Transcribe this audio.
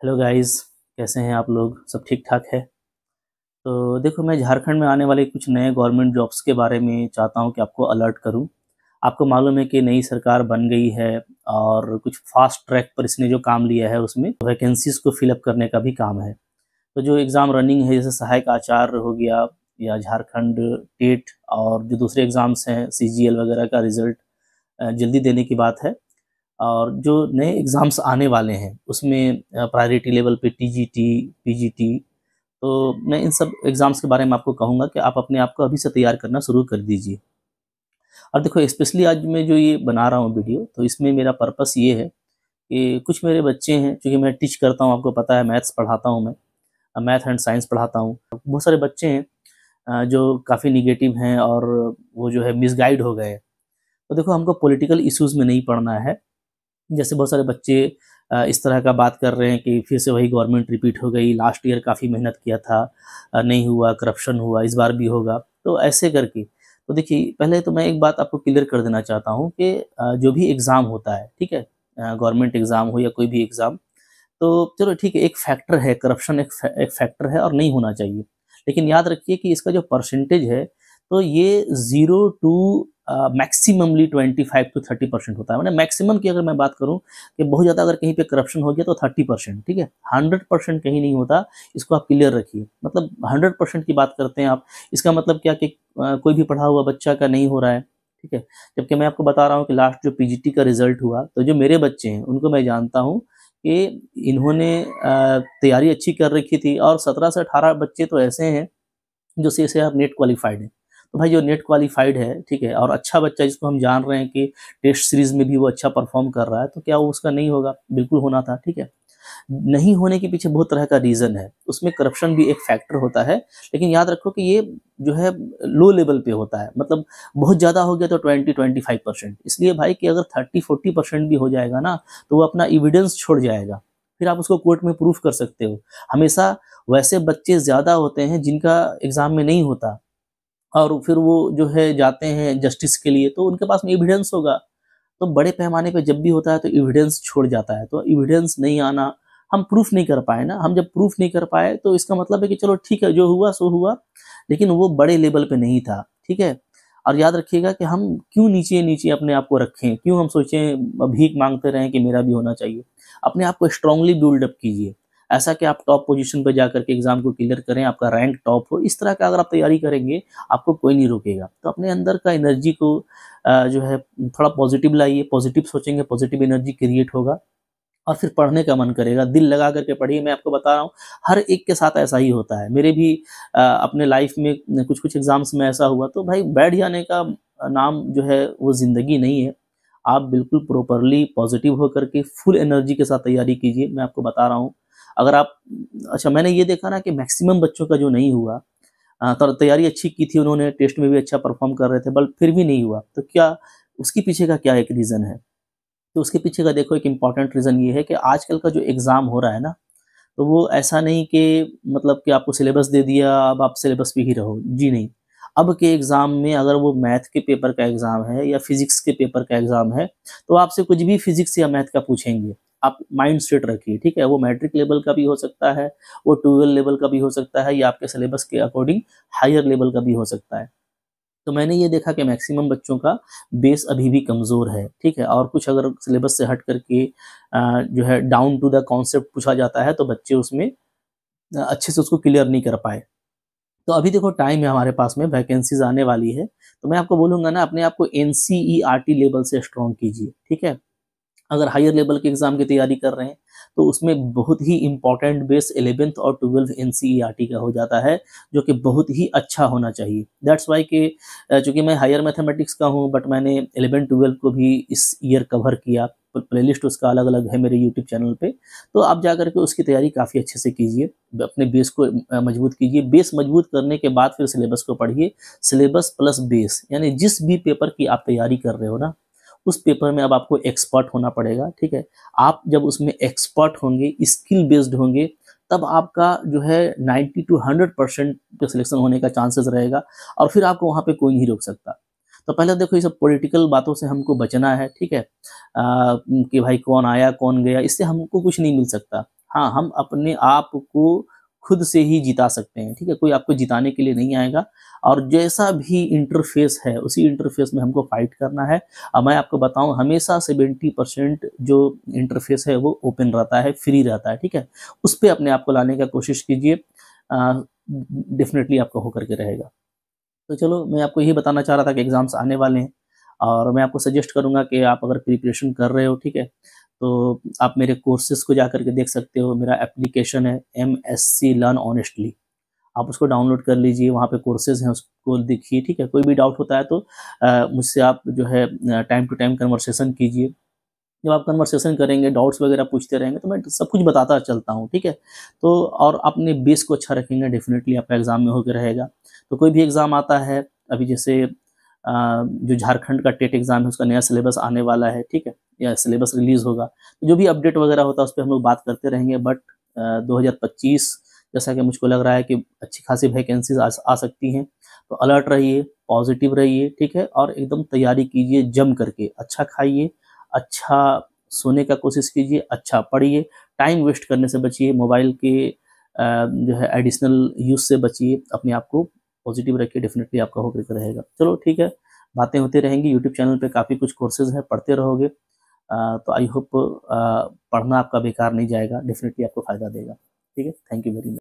Hello guys, कैसे हैं आप लोग? सब ठीक ठाक है? तो देखो, मैं झारखंड में आने वाले कुछ नए गवर्नमेंट जॉब्स के बारे में चाहता हूं कि आपको अलर्ट करूं। आपको मालूम है कि नई सरकार बन गई है और कुछ फास्ट ट्रैक पर इसने जो काम लिया है उसमें वैकेंसीज को फिलअप करने का भी काम है। तो जो एग्ज़ाम रनिंग है, जैसे सहायक आचार्य हो गया या झारखंड टेट, और जो दूसरे एग्ज़ाम्स हैं सीजीएल वगैरह का रिज़ल्ट जल्दी देने की बात है। और जो नए एग्ज़ाम्स आने वाले हैं उसमें प्रायोरिटी लेवल पे टीजीटी, पीजीटी, तो मैं इन सब एग्ज़ाम्स के बारे में आपको कहूँगा कि आप अपने आप को अभी से तैयार करना शुरू कर दीजिए। और देखो, स्पेशली आज मैं जो ये बना रहा हूँ वीडियो, तो इसमें मेरा पर्पस ये है कि कुछ मेरे बच्चे हैं, चूँकि मैं टीच करता हूँ, आपको पता है मैथ्स पढ़ाता हूँ मैं, मैथ एंड साइंस पढ़ाता हूँ। बहुत सारे बच्चे हैं जो काफ़ी निगेटिव हैं और वो जो है मिसगाइड हो गए हैं। तो देखो, हमको पॉलिटिकल इश्यूज़ में नहीं पढ़ना है। जैसे बहुत सारे बच्चे इस तरह का बात कर रहे हैं कि फिर से वही गवर्नमेंट रिपीट हो गई, लास्ट ईयर काफ़ी मेहनत किया था, नहीं हुआ, करप्शन हुआ, इस बार भी होगा। तो ऐसे करके, तो देखिए, पहले तो मैं एक बात आपको क्लियर कर देना चाहता हूँ कि जो भी एग्ज़ाम होता है, ठीक है, गवर्नमेंट एग्ज़ाम हो या कोई भी एग्ज़ाम, तो चलो ठीक है, एक फैक्टर है, करप्शन एक फैक्टर है और नहीं होना चाहिए। लेकिन याद रखिए कि इसका जो परसेंटेज है, तो ये 0 टू मैक्सिममली 25 to 30% होता है। मैंने मैक्सिमम की अगर मैं बात करूं कि बहुत ज़्यादा अगर कहीं पे करप्शन हो गया तो 30%, ठीक है, 100% कहीं नहीं होता। इसको आप क्लियर रखिए। मतलब 100% की बात करते हैं आप, इसका मतलब क्या कि कोई भी पढ़ा हुआ बच्चा का नहीं हो रहा है, ठीक है। जबकि मैं आपको बता रहा हूँ कि लास्ट जो पीजीटी का रिजल्ट हुआ, तो जो मेरे बच्चे हैं उनको मैं जानता हूँ कि इन्होंने तैयारी अच्छी कर रखी थी, और 17 से 18 बच्चे तो ऐसे हैं जो सीएसईआर नेट क्वालिफाइड है। तो भाई, जो नेट क्वालिफाइड है, ठीक है, और अच्छा बच्चा जिसको हम जान रहे हैं कि टेस्ट सीरीज में भी वो अच्छा परफॉर्म कर रहा है, तो क्या वो उसका नहीं होगा? बिल्कुल होना था, ठीक है। नहीं होने के पीछे बहुत तरह का रीज़न है, उसमें करप्शन भी एक फैक्टर होता है। लेकिन याद रखो कि ये जो है लो लेवल पे होता है, मतलब बहुत ज़्यादा हो गया तो 20-25%। इसलिए भाई कि अगर 30-40% भी हो जाएगा ना, तो वो अपना एविडेंस छोड़ जाएगा, फिर आप उसको कोर्ट में प्रूफ कर सकते हो। हमेशा वैसे बच्चे ज़्यादा होते हैं जिनका एग्ज़ाम में नहीं होता, और फिर वो जो है जाते हैं जस्टिस के लिए, तो उनके पास में एविडेंस होगा। तो बड़े पैमाने पे जब भी होता है तो एविडेंस छोड़ जाता है, तो एविडेंस नहीं आना, हम प्रूफ नहीं कर पाए ना। हम जब प्रूफ नहीं कर पाए तो इसका मतलब है कि चलो ठीक है, जो हुआ सो हुआ, लेकिन वो बड़े लेवल पे नहीं था, ठीक है। और याद रखिएगा कि हम क्यों नीचे नीचे अपने आप को रखें, क्यों हम सोचें भीख मांगते रहें कि मेरा भी होना चाहिए। अपने आप को स्ट्रांगली बिल्डअप कीजिए, ऐसा कि आप टॉप पोजीशन पर जाकर के एग्जाम को क्लियर करें, आपका रैंक टॉप हो। इस तरह का अगर आप तैयारी करेंगे, आपको कोई नहीं रोकेगा। तो अपने अंदर का एनर्जी को जो है थोड़ा पॉजिटिव लाइए, पॉजिटिव सोचेंगे, पॉजिटिव एनर्जी क्रिएट होगा, और फिर पढ़ने का मन करेगा। दिल लगा करके पढ़िए। मैं आपको बता रहा हूँ, हर एक के साथ ऐसा ही होता है। मेरे भी अपने लाइफ में कुछ-कुछ एग्ज़ाम्स में ऐसा हुआ, तो भाई बैठ जाने का नाम जो है वो ज़िंदगी नहीं है। आप बिल्कुल प्रॉपरली पॉज़िटिव होकर के फुल एनर्जी के साथ तैयारी कीजिए, मैं आपको बता रहा हूँ। अगर आप अच्छा, मैंने ये देखा ना कि मैक्सिमम बच्चों का जो नहीं हुआ, तो तैयारी अच्छी की थी उन्होंने, टेस्ट में भी अच्छा परफ़ॉर्म कर रहे थे, बट फिर भी नहीं हुआ। तो क्या उसके पीछे का क्या एक रीज़न है? तो उसके पीछे का देखो एक इम्पॉर्टेंट रीज़न ये है कि आजकल का जो एग्ज़ाम हो रहा है ना, तो वो ऐसा नहीं कि मतलब कि आपको सिलेबस दे दिया, अब आप सिलेबस पे ही रहो। जी नहीं। अब के एग्ज़ाम में अगर वो मैथ के पेपर का एग्ज़ाम है या फिज़िक्स के पेपर का एग्ज़ाम है, तो आपसे कुछ भी फिज़िक्स या मैथ का पूछेंगे। आप माइंड सेट रखिए, ठीक है? वो मैट्रिक लेवल का भी हो सकता है, वो 12 लेवल का भी हो सकता है, या आपके सिलेबस के अकॉर्डिंग हायर लेवल का भी हो सकता है। तो मैंने ये देखा कि मैक्सिमम बच्चों का बेस अभी भी कमज़ोर है, ठीक है? और कुछ अगर सिलेबस से हट करके जो है डाउन टू द कॉन्सेप्ट पूछा जाता है, तो बच्चे उसमें अच्छे से उसको क्लियर नहीं कर पाए। तो अभी देखो, टाइम है हमारे पास में, वैकेंसीज़ आने वाली है, तो मैं आपको बोलूँगा ना, अपने आप को एनसीईआरटी लेवल से स्ट्रॉन्ग कीजिए, ठीक है? अगर हायर लेवल के एग्ज़ाम की तैयारी कर रहे हैं, तो उसमें बहुत ही इम्पोर्टेंट बेस 11th और 12th एनसीईआरटी का हो जाता है, जो कि बहुत ही अच्छा होना चाहिए। दैट्स व्हाई कि चूँकि मैं हायर मैथमेटिक्स का हूँ, बट मैंने 11-12 को भी इस ईयर कवर किया। प्लेलिस्ट उसका अलग-अलग है मेरे यूट्यूब चैनल पे। तो आप जाकर के उसकी तैयारी काफ़ी अच्छे से कीजिए, अपने बेस को मजबूत कीजिए। बेस मजबूत करने के बाद फिर सिलेबस को पढ़िए। सिलेबस प्लस बेस, यानी जिस भी पेपर की आप तैयारी कर रहे हो ना, उस पेपर में अब आपको एक्सपर्ट होना पड़ेगा, ठीक है? आप जब उसमें एक्सपर्ट होंगे, स्किल बेस्ड होंगे, तब आपका जो है 90 टू 100% पे सिलेक्शन होने का चांसेस रहेगा, और फिर आपको वहाँ पे कोई नहीं रोक सकता। तो पहले देखो, ये सब पॉलिटिकल बातों से हमको बचना है, ठीक है? कि भाई कौन आया, कौन गया, इससे हमको कुछ नहीं मिल सकता। हाँ, हम अपने आप को खुद से ही जिता सकते हैं, ठीक है? कोई आपको जिताने के लिए नहीं आएगा और जैसा भी इंटरफ़ेस है, उसी इंटरफ़ेस में हमको फ़ाइट करना है। अब मैं आपको बताऊँ, हमेशा 70% जो इंटरफ़ेस है वो ओपन रहता है, फ्री रहता है, ठीक है? उस पे अपने आप को लाने का कोशिश कीजिए। डेफ़िनेटली आपका हो कर के रहेगा। तो चलो, मैं आपको यही बताना चाह रहा था कि एग्ज़ाम्स आने वाले हैं और मैं आपको सजेस्ट करूँगा कि आप अगर प्रिपरेशन कर रहे हो, ठीक है? तो आप मेरे कोर्सेज़ को जा कर के देख सकते हो। मेरा एप्लीकेशन है एमएससी लर्न ऑनेस्टली, आप उसको डाउनलोड कर लीजिए, वहाँ पे कोर्सेज़ हैं, उसको देखिए, ठीक है? कोई भी डाउट होता है तो मुझसे आप जो है टाइम टू टाइम कन्वर्सेशन कीजिए। जब आप कन्वर्सेशन करेंगे, डाउट्स वगैरह पूछते रहेंगे, तो मैं सब कुछ बताता चलता हूँ, ठीक है? तो और अपने बेस को अच्छा रखेंगे, डेफ़िनेटली आपका एग्ज़ाम में होके रहेगा। तो कोई भी एग्ज़ाम आता है, अभी जैसे जो झारखंड का टेट एग्ज़ाम है, उसका नया सिलेबस आने वाला है, ठीक है? या सिलेबस रिलीज़ होगा। तो जो भी अपडेट वगैरह होता है, उस पे हम लोग बात करते रहेंगे, बट 2025 जैसा कि मुझको लग रहा है कि अच्छी खासी वैकेंसीज़ आ सकती हैं। तो अलर्ट रहिए, पॉज़िटिव रहिए, ठीक है? और एकदम तैयारी कीजिए जम करके, अच्छा खाइए, अच्छा सोने का कोशिश कीजिए, अच्छा पढ़िए, टाइम वेस्ट करने से बचिए, मोबाइल के जो है एडिशनल यूज़ से बचिए, अपने आप को पॉजिटिव रखिए, डेफ़िनेटली आपका हो करके रहेगा। चलो ठीक है, बातें होती रहेंगी, यूट्यूब चैनल पे काफ़ी कुछ कोर्सेज़ हैं, पढ़ते रहोगे। तो आई होप पढ़ना आपका बेकार नहीं जाएगा, डेफ़िनेटली आपको फ़ायदा देगा। ठीक है? Thank you very much.